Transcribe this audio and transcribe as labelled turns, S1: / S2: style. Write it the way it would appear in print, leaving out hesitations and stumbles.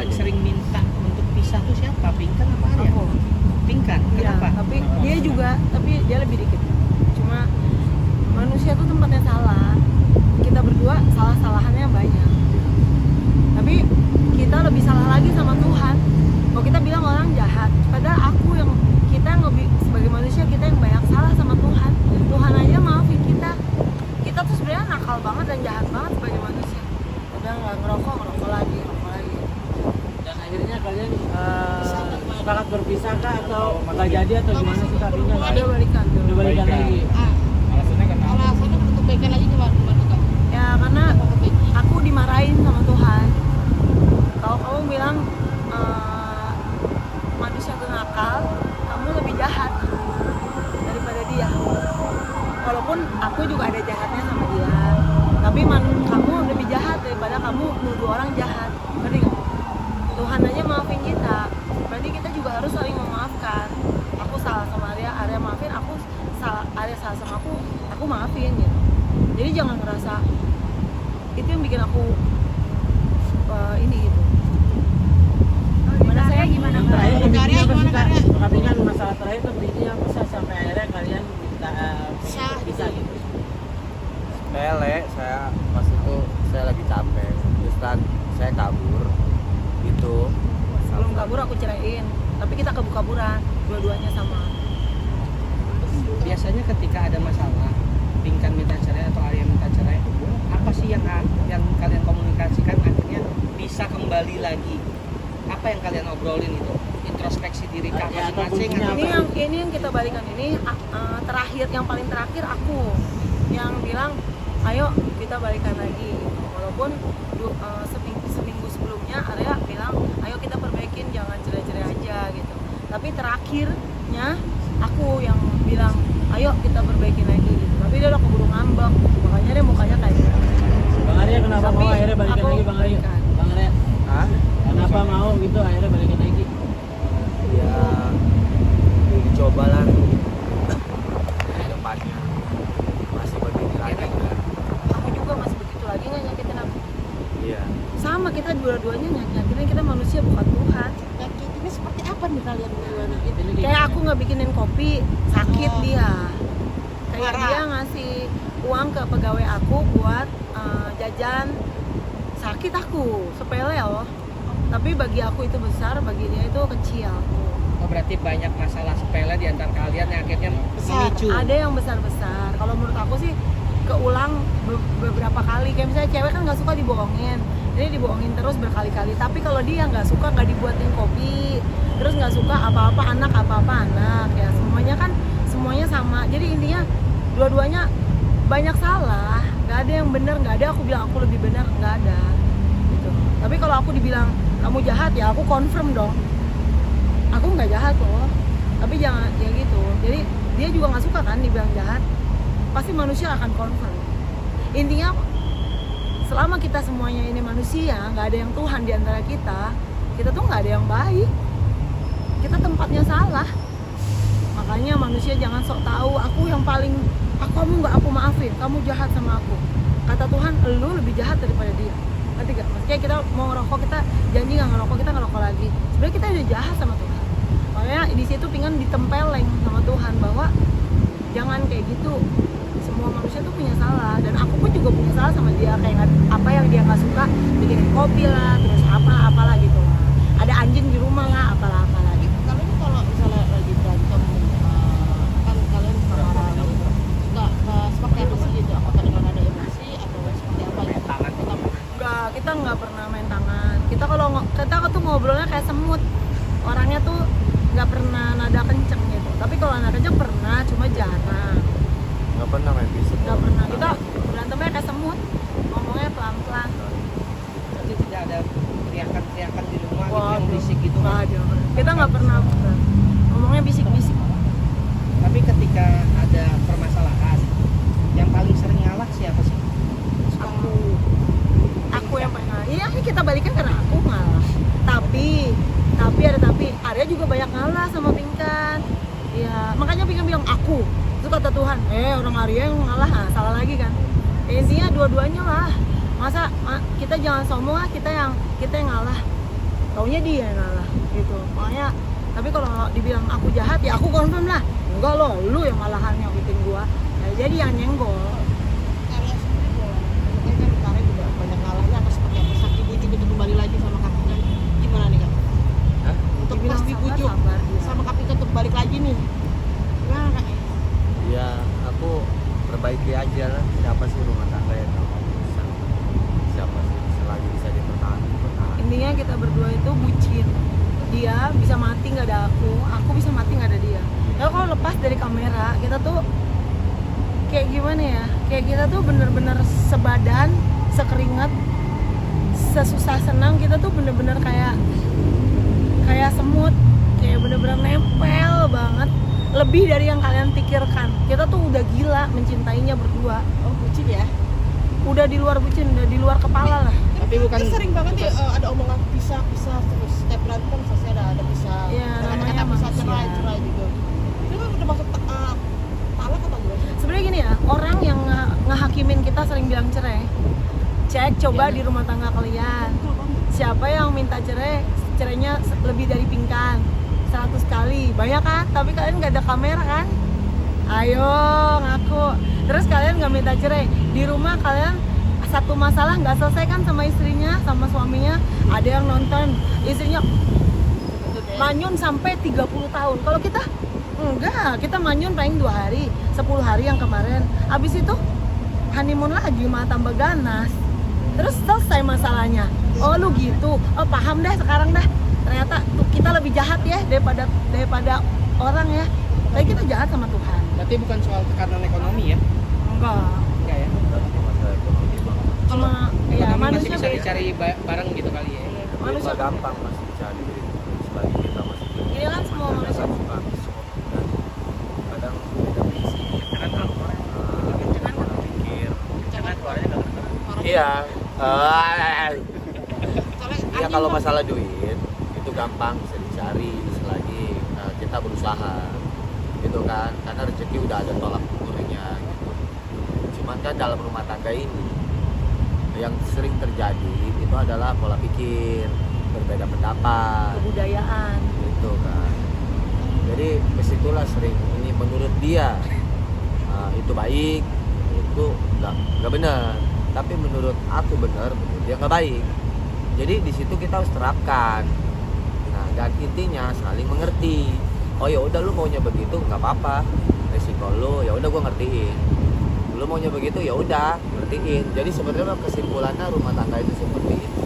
S1: paling sering minta untuk pisah tuh siapa? Pinkan apa Arya?
S2: Aku.
S1: Pinkan.
S2: Ya,
S1: Kenapa?
S2: tapi dia juga, tapi dia lebih dikit. Cuma manusia tuh tempatnya salah. Kita berdua salah-salahannya banyak. Tapi kita lebih salah lagi sama Tuhan. Kalau kita bilang orang jahat, padahal kita yang lebih sebagai manusia, kita yang banyak salah sama Tuhan. Tuhan aja maafin kita. Kita tuh sebenarnya nakal banget dan jahat banget sebagai manusia. Udah nggak ngerokok lagi.
S3: Dan akhirnya kalian sepakat berpisah kah atau nggak jadi atau gimana sih tapinya?
S2: Udah balikan tuh.
S3: Udah balikan lagi.
S4: Alasannya kenapa? Alasannya untuk baikan lagi gimana Kak?
S2: Ya karena aku dimarahin sama Tuhan. Kalau kamu bilang manusia tuh nakal, kamu lebih jahat daripada dia. Walaupun aku juga ada jahatnya sama dia, tapi kamu lebih jahat daripada kamu nuduh orang jahat. Ngerti nggak? Tuhan aja maafin kita, berarti kita juga harus saling memaafkan. Aku salah sama Arya maafin aku, Arya salah sama aku maafin gitu. Jadi jangan ngerasa itu yang bikin aku ini gitu. Gimana saya gimana Kak?
S3: Terakhir
S4: Karya
S3: intinya apa sih
S4: gimana,
S3: Kak?
S4: Karya?
S3: Tapi kan masalah terakhir tuh intinya bisa sampai akhirnya kalian minta bisa gitu.
S5: Sepele, saya pas itu saya lagi capek, terus kan saya kabur gitu.
S2: Sebelum kabur aku ceraiin, tapi kita kabur-kaburan, dua-duanya sama.
S1: Biasanya ketika ada masalah, Pinkan minta cerai atau Arya minta cerai, apa sih yang kalian komunikasikan akhirnya bisa kembali lagi? Apa yang kalian obrolin itu? Introspeksi diri kak
S3: Ya, atau
S1: masing-masing
S3: kuncinya
S1: atau
S2: Ini yang kita balikan ini terakhir, yang paling terakhir aku yang bilang ayo kita balikan lagi. Walaupun seminggu sebelumnya Arya bilang ayo kita perbaikin, jangan cerai-cerai aja gitu. Tapi terakhirnya aku yang bilang ayo kita perbaikin lagi gitu. Tapi dia udah keburu ngambek, makanya dia mukanya kayak gitu.
S3: Bang Arya kenapa
S2: Tapi
S3: mau akhirnya balikan
S2: aku
S3: lagi Bang Arya?
S2: balikan.
S3: Bang Arya
S5: Hah?
S3: kenapa mau gitu akhirnya balikan lagi?
S5: Ya dicoba lah ke depannya masih begini lagi enggak?
S2: Aku juga masih begitu lagi nggak nyakitin aku.
S5: Iya.
S2: Sama kita dua-duanya nyakitin, kita manusia bukan Tuhan.
S4: Ini seperti apa nih kalian gimana gitu?
S3: Ini
S2: Kayak aku nggak bikinin kopi, sakit
S4: Oh.
S2: dia. Kayak
S4: Marah.
S2: dia ngasih uang ke pegawai aku buat jajan, sakit aku, sepele loh. Tapi bagi aku itu besar, bagi dia itu kecil.
S1: oh, berarti banyak masalah sepele di antara kalian yang akhirnya memicu.
S2: Ada yang besar-besar. Kalau menurut aku sih keulang beberapa kali. Kayak misalnya cewek kan nggak suka dibohongin, jadi dibohongin terus berkali-kali. Tapi kalau dia nggak suka, nggak dibuatin kopi, terus nggak suka apa-apa anak, ya semuanya sama. Jadi intinya dua-duanya banyak salah, nggak ada yang benar, nggak ada aku bilang aku lebih benar, nggak ada gitu. Tapi kalau aku dibilang kamu jahat, ya aku confirm dong aku nggak jahat loh, tapi jangan ya gitu. Jadi dia juga nggak suka kan dibilang jahat, pasti manusia akan confirm. Intinya selama kita semuanya ini manusia, nggak ada yang Tuhan di antara kita tuh nggak ada yang baik, kita tempatnya salah. Makanya manusia jangan sok tahu aku yang paling, kamu nggak aku maafin, kamu jahat sama aku. Kata Tuhan, lu lebih jahat daripada dia. Ngerti gak? Maksudnya kita mau ngerokok, kita janji nggak ngerokok, kita ngerokok lagi. Sebenarnya kita udah jahat sama Tuhan. Makanya di situ pingin ditempeleng sama Tuhan bahwa jangan kayak gitu. Semua manusia tuh punya salah, dan aku pun juga punya salah sama dia. Kayak apa yang dia nggak suka, bikinin kopi lah, terus apalah gitu lah. Ada anjing di rumah lah, apalah gitu.
S4: Kalau misalnya lagi berantem, kan kalian marah gitu, seperti apa sih gitu? Apakah dengan ada emosi atau seperti apa gitu?
S2: Enggak, kita nggak pernah main tangan. Kita tuh ngobrolnya kayak semut. Orangnya tuh nggak pernah nada kenceng gitu. Tapi kalau nada kenceng pernah, cuma jarang.
S5: Nggak pernah main fisik.
S2: Nggak pernah. Kita berantemnya kayak semut. Ngomongnya pelan-pelan.
S1: Jadi tidak ada teriakan di rumah gitu
S2: Waduh,
S1: yang berisik gitu.
S2: nggak ada. Kita nggak pernah ngomongnya bisik-bisik.
S1: Tapi ketika ada permasalahan, yang paling sering ngalah siapa sih?
S2: Aku yang paling ngalah. Iya, kita balikan karena aku ngalah. Tapi ada Arya juga banyak ngalah sama Pinkan. Ya, makanya Pinkan bilang aku. Itu kata Tuhan, orang Arya yang ngalah, salah lagi kan. Intinya dua-duanya lah. Masa kita jangan sombong lah, kita yang ngalah. taunya dia yang ngalah gitu. Makanya tapi kalau dibilang aku jahat ya aku confirm lah, enggak loh, lu yang malahan bikin gua ya, jadi yang nyenggol.
S4: Karya sendiri boleh. Makanya kan karya juga banyak ngalahnya apa seperti apa sakit ini gitu kembali lagi sama Kapika. Gimana nih Kak?
S5: Hah?
S4: Untuk
S2: Dibilang
S4: pas dibujuk
S2: sabar, dia.
S4: sama Kapika untuk balik lagi nih. Gimana Kak?
S5: Ya aku perbaiki aja lah, siapa sih rumah tangga yang gak mau bisa, siapa sih selagi bisa dipertahankan.
S2: Intinya kita berdua itu bucin, dia bisa mati nggak ada aku bisa mati nggak ada dia. Kalau lepas dari kamera kita tuh kayak gimana ya, kayak kita tuh bener-bener sebadan, sekeringat, sesusah senang, kita tuh bener-bener kayak semut, kayak bener-bener nempel banget, lebih dari yang kalian pikirkan. Kita tuh udah gila mencintainya berdua,
S4: Oh bucin ya.
S2: udah di luar bucin, udah di luar kepala lah.
S1: Tapi bukan
S4: sering banget ya ada omongan pisah terus setiap berantem selesai ada pisah.
S2: Iya, namanya
S4: Kata-kata pisah
S2: manusia.
S4: cerai gitu. Itu kan udah masuk talak atau gimana?
S2: Sebenarnya gini ya, orang yang ngehakimin kita sering bilang cerai. Cek coba di rumah tangga kalian. Siapa yang minta cerai, cerainya lebih dari pingkan 100 kali. Banyak kan? Tapi kalian nggak ada kamera kan? Ayo ngaku. Terus kalian nggak minta cerai. Di rumah kalian satu masalah nggak selesai kan sama istrinya, sama suaminya. Ada yang nonton, istrinya manyun sampai 30 tahun. Kalau kita enggak, kita manyun paling 2 hari, 10 hari yang kemarin. Habis itu honeymoon lagi, mah tambah ganas. Terus selesai masalahnya. Oh lu gitu, oh paham dah sekarang dah. Ternyata tuh kita lebih jahat ya daripada orang ya. Tapi kita jahat sama Tuhan.
S1: berarti bukan soal tekanan ekonomi ya?
S2: Enggak.
S1: Enggak ya?
S5: Berarti masalah ekonomi banget.
S2: Cuma ya
S1: Ekonomi masih
S2: manusia
S1: bisa
S2: beda.
S1: dicari bareng gitu kali ya.
S2: Iya,
S5: Duit
S2: manusia
S5: mah gampang masih dicari, selagi kita masih
S2: Ini kan semua manusia.
S5: suka dan kadang beda visi, pola pikir. Iya. Iya kalau masalah duit itu gampang bisa dicari selagi kita berusaha gitu kan, karena rezeki udah ada tolak ukurnya gitu. Cuman kan dalam rumah tangga ini yang sering terjadi itu adalah pola pikir, berbeda pendapat
S2: Kebudayaan.
S5: gitu kan. Jadi disitulah sering ini menurut dia itu baik, itu nggak benar. Tapi menurut aku benar, menurut dia nggak baik. Jadi di situ kita harus terapkan. Nah, dan intinya saling mengerti. Oh ya udah lu maunya begitu nggak apa-apa. Resiko lu ya udah gua ngertiin. Lu maunya begitu ya udah ngertiin. Jadi sebenarnya kesimpulannya rumah tangga itu seperti itu.